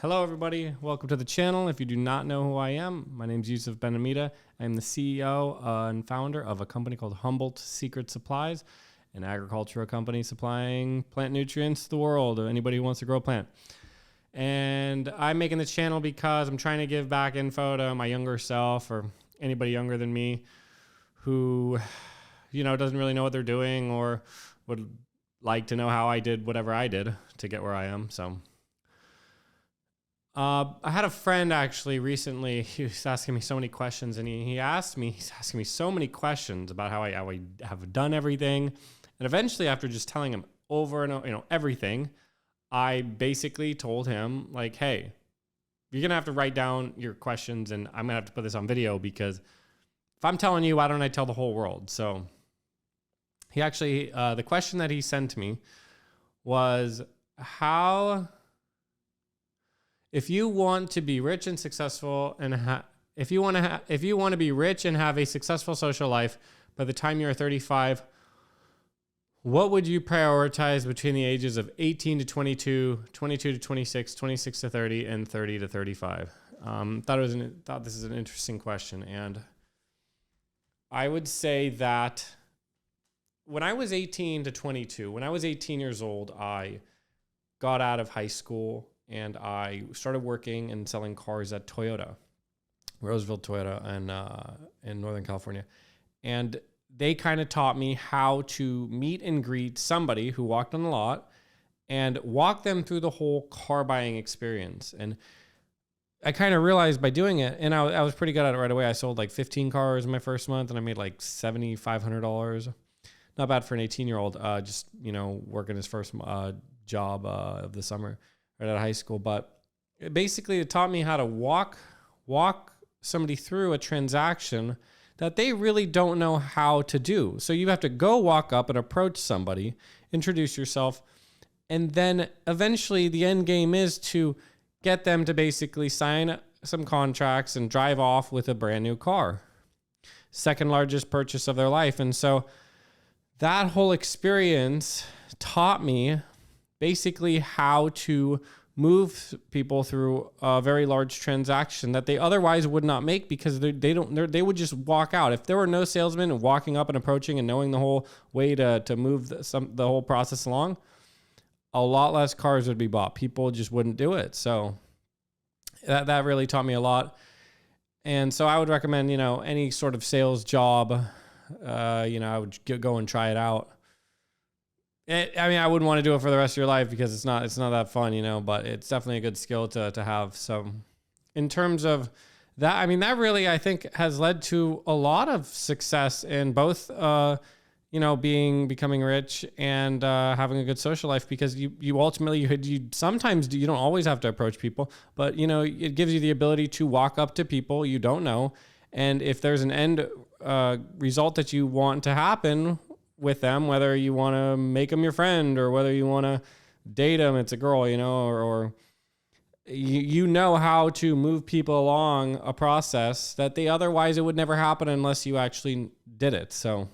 Hello, everybody. Welcome to the channel. If you do not know who I am, my name is Yousef Benhamida. I'm the CEO and founder of a company called Humboldt Secret Supplies, an agricultural company supplying plant nutrients to the world, or anybody who wants to grow a plant. And I'm making this channel because I'm trying to give back info to my younger self or anybody younger than me who, doesn't really know what they're doing or would like to know how I did whatever I did to get where I am. So I had a friend actually recently. He was asking me so many questions, and he's asking me so many questions about how I have done everything. And eventually, after just telling him over and over, everything, I basically told him, like, hey, you're going to have to write down your questions, and I'm going to have to put this on video, because if I'm telling you, why don't I tell the whole world? So he actually, the question that he sent me was, if you want to be rich and successful, and if you want to be rich and have a successful social life by the time you're 35, what would you prioritize between the ages of 18 to 22, 22 to 26, 26 to 30, and 30 to 35? Thought this is an interesting question, and I would say that when I was 18 to 22, when I was 18 years old, I got out of high school and I started working and selling cars at Toyota, Roseville Toyota in Northern California. And they kind of taught me how to meet and greet somebody who walked on the lot and walk them through the whole car buying experience. And I kind of realized by doing it, and I was pretty good at it right away. I sold like 15 cars in my first month, and I made like $7,500. Not bad for an 18-year-old, just, working his first job of the summer right out of high school. But basically it taught me how to walk somebody through a transaction that they really don't know how to do. So you have to go walk up and approach somebody, introduce yourself, and then eventually the end game is to get them to basically sign some contracts and drive off with a brand new car. Second largest purchase of their life. And so that whole experience taught me basically how to move people through a very large transaction that they otherwise would not make, because they would just walk out. If there were no salesmen walking up and approaching and knowing the whole way to move the whole process along, a lot less cars would be bought. People just wouldn't do it. So that really taught me a lot. And so I would recommend, any sort of sales job, I would go and try it out. I wouldn't want to do it for the rest of your life because it's not that fun, but it's definitely a good skill to have. So in terms of that, that really, I think, has led to a lot of success in both, becoming rich and having a good social life, because you ultimately, sometimes you don't always have to approach people, but, it gives you the ability to walk up to people you don't know. And if there's an end result that you want to happen with them, whether you want to make them your friend or whether you want to date them, it's a girl, or you know how to move people along a process that otherwise it would never happen unless you actually did it. So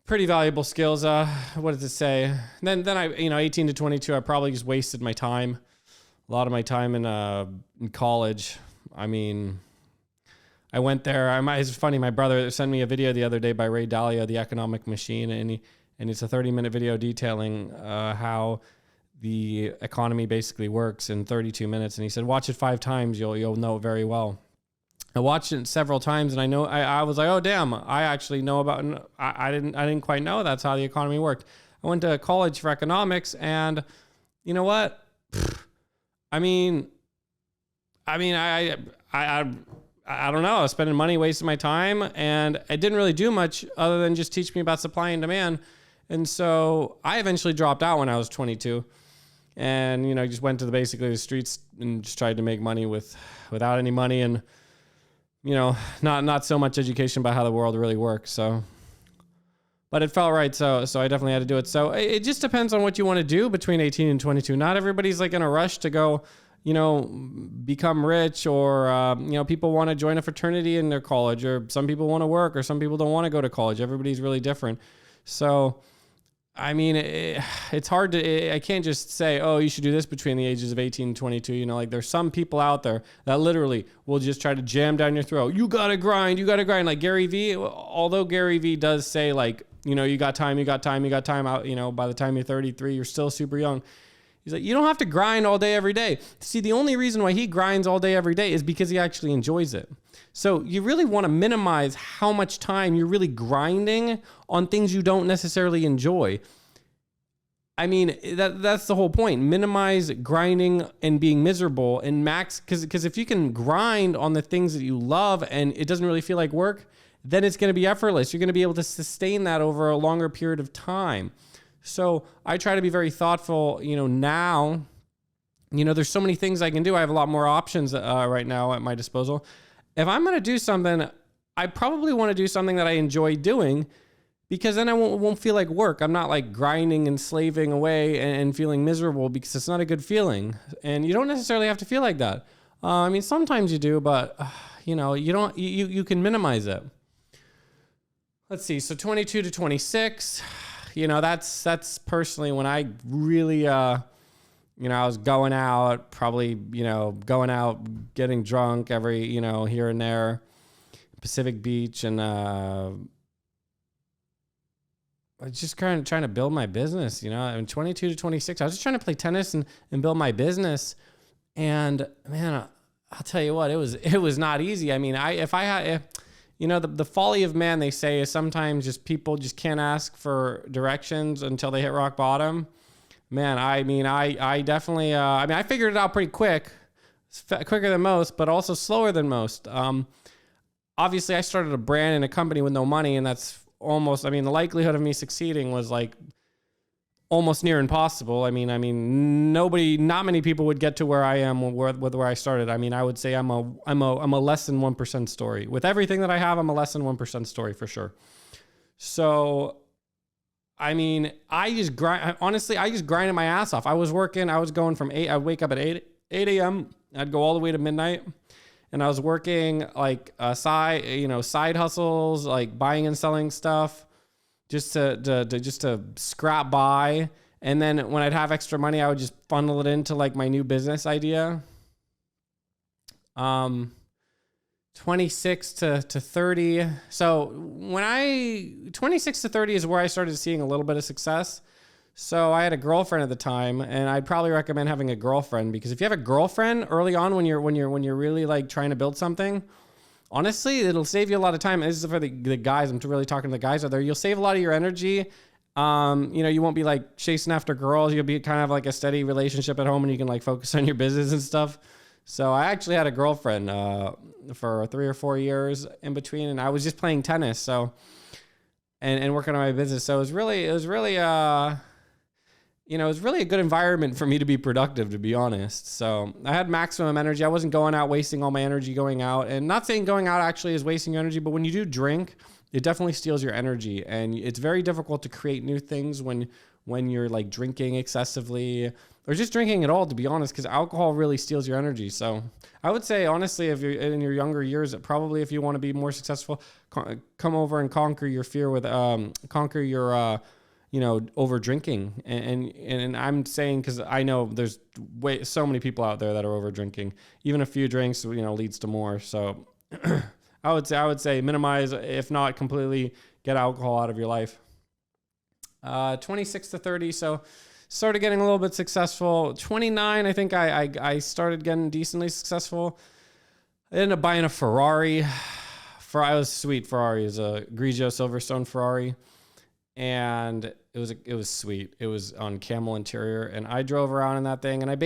pretty valuable skills. What does it say? Then I, 18 to 22, I probably just wasted my time, a lot of my time in college. I went there. It's funny. My brother sent me a video the other day by Ray Dalio, The Economic Machine, and it's a 30-minute video detailing how the economy basically works in 32 minutes. And he said, watch it 5 times, you'll know it very well. I watched it several times, and I was like, oh damn, I actually know about. I didn't quite know that's how the economy worked. I went to college for economics, and you know what? I don't know. I was spending money, wasting my time, and it didn't really do much other than just teach me about supply and demand. And so I eventually dropped out when I was 22, and just went to basically the streets and just tried to make money without any money, and not so much education about how the world really works. So, but it felt right. So I definitely had to do it. So it just depends on what you want to do between 18 and 22. Not everybody's like in a rush to go, become rich, or, people want to join a fraternity in their college, or some people want to work, or some people don't want to go to college. Everybody's really different. So I mean, it's hard to, I can't just say, oh, you should do this between the ages of 18 and 22. You know, like there's some people out there that literally will just try to jam down your throat. You got to grind. Like Gary Vee, although Gary Vee does say like, you know, you got time out, you know, by the time you're 33, you're still super young. He's like, you don't have to grind all day, every day. See, the only reason why he grinds all day, every day is because he actually enjoys it. So you really want to minimize how much time you're really grinding on things you don't necessarily enjoy. I mean, that's the whole point. Minimize grinding and being miserable and max, because if you can grind on the things that you love and it doesn't really feel like work, then it's going to be effortless. You're going to be able to sustain that over a longer period of time. So I try to be very thoughtful, you know, now, you know, there's so many things I can do. I have a lot more options right now at my disposal. If I'm going to do something, I probably want to do something that I enjoy doing, because then I won't feel like work. I'm not like grinding and slaving away and feeling miserable, because it's not a good feeling. And you don't necessarily have to feel like that. I mean, sometimes you do, but you know, you can minimize it. Let's see. So 22 to 26, you know, that's personally when I really, you know, I was going out, probably, you know, getting drunk every, you know, here and there, Pacific Beach, and I was just kind of trying to build my business, you know. In 22 to 26, I was just trying to play tennis and build my business. And man, I'll tell you what, it was not easy. I mean, you know, the folly of man, they say, is sometimes just people just can't ask for directions until they hit rock bottom. Man, I mean, I definitely, I mean, I figured it out pretty quick, quicker than most, but also slower than most. Obviously I started a brand and a company with no money, and that's almost, I mean, the likelihood of me succeeding was like almost near impossible. I mean, not many people would get to where I am with where I started. I mean, I would say I'm a less than 1% story. With everything that I have, I'm a less than 1% story for sure. So, I mean, I just grinded my ass off. I was going from I'd wake up at 8 a.m. I'd go all the way to midnight. And I was working like side hustles, like buying and selling stuff, just to scrap by. And then when I'd have extra money, I would just funnel it into like my new business idea. 26 to 30. So 26 to 30 is where I started seeing a little bit of success. So I had a girlfriend at the time, and I'd probably recommend having a girlfriend, because if you have a girlfriend early on when you're really like trying to build something, honestly, it'll save you a lot of time. And this is for the guys. I'm really talking to the guys out there. You'll save a lot of your energy. You know, you won't be like chasing after girls. You'll be kind of like a steady relationship at home, and you can like focus on your business and stuff. So I actually had a girlfriend for 3 or 4 years in between, and I was just playing tennis. So and working on my business. So it was really you know, it was really a good environment for me to be productive, to be honest. So I had maximum energy. I wasn't going out wasting all my energy going out. And not saying going out actually is wasting your energy, but when you do drink, it definitely steals your energy. And it's very difficult to create new things when you're like drinking excessively, or just drinking at all, to be honest, because alcohol really steals your energy. So I would say, honestly, if you're in your younger years, probably if you want to be more successful, come over and conquer your fear with, you know, over drinking. And I'm saying, because I know there's so many people out there that are over drinking. Even a few drinks, you know, leads to more. So I would say minimize, if not completely get alcohol out of your life. 26 to 30. So started getting a little bit successful. 29, I think I started getting decently successful. I ended up buying a Ferrari. It was a sweet Ferrari. It was a Grigio Silverstone Ferrari. And it was sweet. It was on camel interior, and I drove around in that thing, and I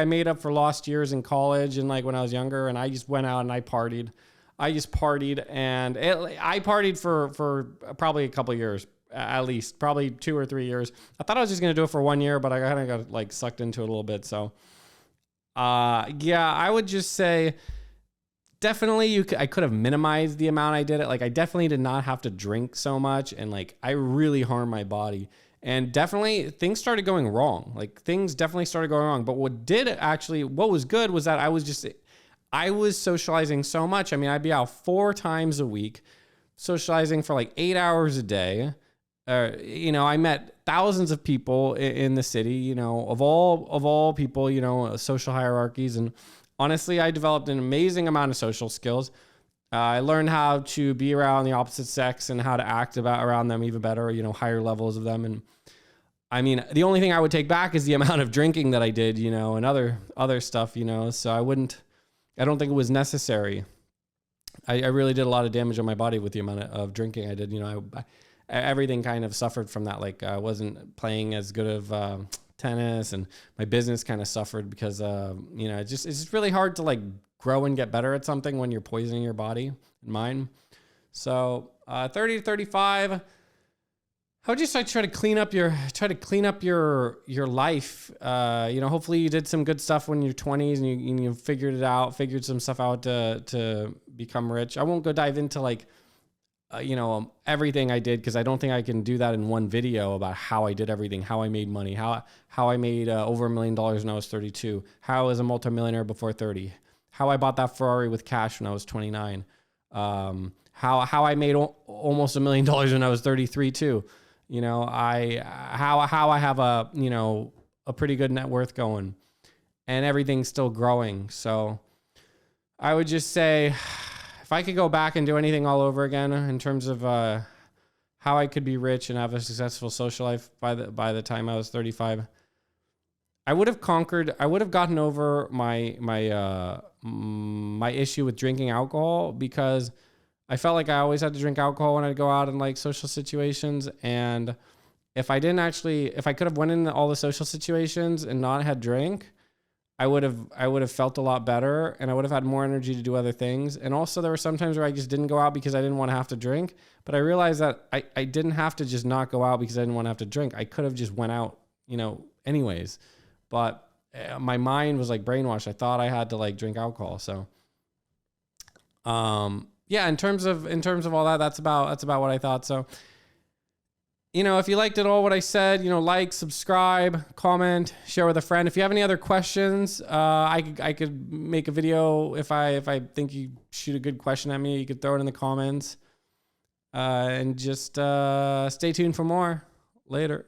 made up for lost years in college and like when I was younger, and I just went out and I partied. I partied for probably a couple of years, at least probably 2 or 3 years. I thought I was just going to do it for 1 year, but I kind of got like sucked into it a little bit. So, yeah, I would just say, definitely, I could have minimized the amount I did it. Like, I definitely did not have to drink so much, and like I really harmed my body. And definitely things started going wrong. Like, things definitely started going wrong. But what was good was that I was socializing so much. I mean, I'd be out 4 times a week, socializing for like 8 hours a day. You know, I met thousands of people in the city, you know, of all people, you know, social hierarchies. And honestly, I developed an amazing amount of social skills. I learned how to be around the opposite sex and how to act around them even better, you know, higher levels of them. And I mean, the only thing I would take back is the amount of drinking that I did, you know, and other stuff, you know, so I don't think it was necessary. I really did a lot of damage on my body with the amount of drinking I did. You know, everything kind of suffered from that. Like I wasn't playing as good of tennis, and my business kind of suffered because, you know, it's just really hard to like grow and get better at something when you're poisoning your body and mind. So 30 to 35, I would just try to clean up your life. You know, hopefully you did some good stuff when you're 20s and you figured some stuff out to become rich. I won't go dive into like, you know, everything I did, because I don't think I can do that in one video about how I did everything, how I made money, how I made over $1 million when I was 32, how I was a multimillionaire before 30, how I bought that Ferrari with cash when I was 29, how I made almost $1 million when I was 33 too. You know, how I have a, you know, a pretty good net worth going, and everything's still growing. So I would just say, if I could go back and do anything all over again in terms of how I could be rich and have a successful social life by the time I was 35, I would have gotten over my issue with drinking alcohol, because I felt like I always had to drink alcohol when I'd go out in like social situations. And if I could have went in all the social situations and not had drink, I would have felt a lot better, and I would have had more energy to do other things. And also there were some times where I just didn't go out because I didn't want to have to drink. But I realized that I didn't have to just not go out because I didn't want to have to drink. I could have just went out, you know, anyways. But my mind was like brainwashed. I thought I had to like drink alcohol. So, yeah, in terms of all that, that's about what I thought. So, you know, if you liked it all, what I said, you know, like, subscribe, comment, share with a friend. If you have any other questions, I could make a video. If I think you shoot a good question at me, you could throw it in the comments, and just stay tuned for more later.